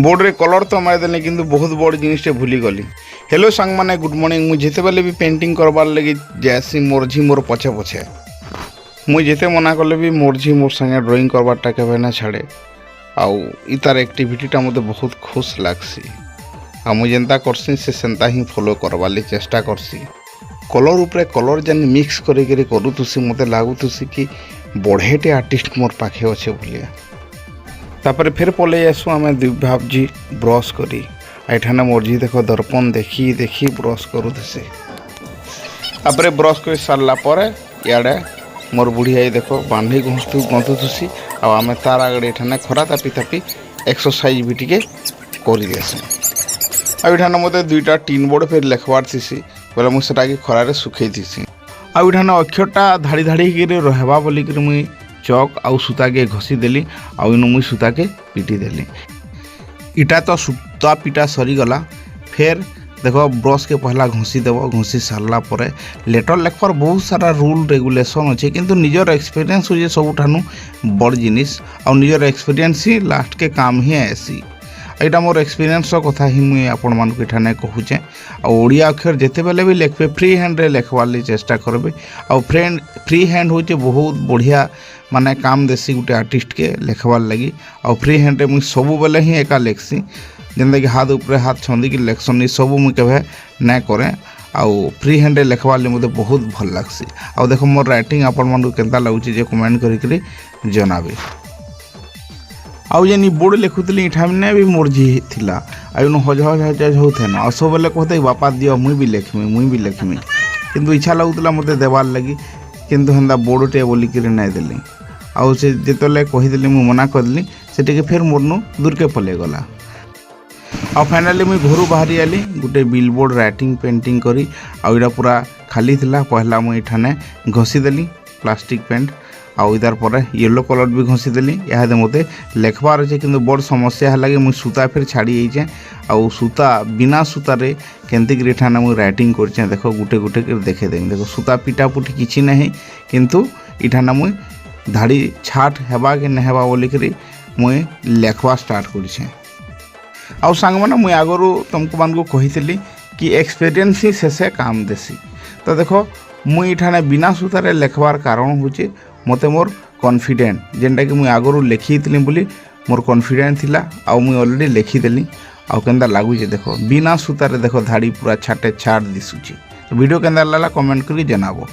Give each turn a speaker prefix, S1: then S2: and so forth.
S1: Board रे colour तो मारिदेली किंतु बहुत बड़ जिनिसटे भूली गली। हेलो सांग माने गुड मॉर्निंग। मुझे जिते बेले भी पेंटिंग करबार लगी जैसी मोर झी मोर पछे पछे मुझे जिते मना कले भी मोर झी मोर संगे ड्राइंग करबारटा केबे ना छाड़े। आउ इतार एक्टिविटीटा मते बहुत खुश लागसी। आ मुझे जेंता करसी से सेंता ही फॉलो करबार चेष्टा करसी। कलर उपरे कलर जेन मिक्स करी करूथुसी मते लागुथुसी कि बढ़ेटे आर्टिस्ट मोर पाखे अच्छे बोलिया। तापर फिर पलि आसू आम भाजी ब्रश करी एठाने मोर झी देख दर्पण देखी देखी ब्रश करूसी। तापर ब्रश कर सारा पर इे मोर बुढ़ी आई देख बांधी गंथुसी आम तार आगे एठाने खरा तापी तापी एक्सरसाइज भी टे करदेसी। आठाने मत दुईटा टीन बोर्ड फिर लेखबार थी बोले मुझे खरारे सुखे थी। आठाने अक्षरटा धाड़ी धाड़ी रहबा बोलिक मुई चौक आउ सूता के घसी देली आउ मुई सूता के पिटी देली। इटा तो सूता पिटा सरीगला। फिर देखो ब्रश के पहला घसी देव। घसी सारा पर लेटर लेखबार बहुत सारा रूल रेगुलेशन अच्छे किंतु निजर एक्सपीरियंस हो सबुठानु बड़ जिनिस आउ निजर एक्सपीरियंस ही लास्ट के काम ही आसी। यहाँ मोर एक्सपीरियंस कथा ही मुझे आपण मानक इठाने कहूचे। ओडिया अक्षर जिते बेले भी लिखबे फ्री हैंड रे लिखबार चेष्टा करबे। आ फ्री हैंड हो बहुत बढ़िया माने काम देसी गोटे आर्टिस्ट के लिखबार लगी। आ फ्री हैंड रे मुझे सबू बेले ही एका लिखसी जेनता कि हाथ उपरे हाथ छंदी लेखसन सब मुझे केवे ना करे। आउ फ्री हैंड रे लिखबार मते बहुत भल लागसी। आ देखो मोर राइटिंग आपण मानक केनता लागुची जे कमेंट करी जनाबे। आउ जेनी बोर्ड लिखुली इठाने भी मोर झी थिला आउ हज हज हज हज होते न सब बेले कहते बापा दियो मुई भी लिखमी किंतु इच्छा लगुला मते देवार लगी किंतु हेंदा बोर्डटे बोलिक नाई देली। आउ से जिते कहीदेली मुझे मना करदेली से फिर मोरनु दूर के पले गला। आ फाइनाली मुई घर बाहरी आली गोटे बिल बोर्ड राइटिंग पेंटिंग करी आउ इटा पूरा खाली थिला। पहला मुई इठाने घसी देली प्लास्टिक पेंट आउ इतार पर येलो कलर भी घसी देली। यहाँ मते लेखबार अच्छे किंतु बड़ समस्या है लगे मुझे सूता फिर छाड़ी जाइए। आउ सूता बिना सूतारे केमती एठाने मुझे राइटिंग कर देख गोटे गोटे देखे देमी। देखो सूता पिटा पुटी किसी नहीं किंतु इठाने मुझे धाड़ी छाट हेबा कि नहीं हेबा बोलिक मुझे लेखवा स्टार्ट कर। आउ सांग मैंने मुझे आगरू तुमको मान को कही कि एक्सपीरियंस ही शेषे काम देसी। तो देखो मुई इठाने बिना सूतारे लेखबार कारण हूँ मते मोर कॉन्फिडेंट जेनटा कि मुई आगरू लिखी बोली मोर कॉन्फिडेंट थिला। आउ मुई ऑलरेडी लिखीदेली आउ केंदा लागुचे देखो बिना सूतारे देखो धाड़ी पूरा छाटे छाट दिसुची। वीडियो केंदा लागला कमेंट करी जनाबो।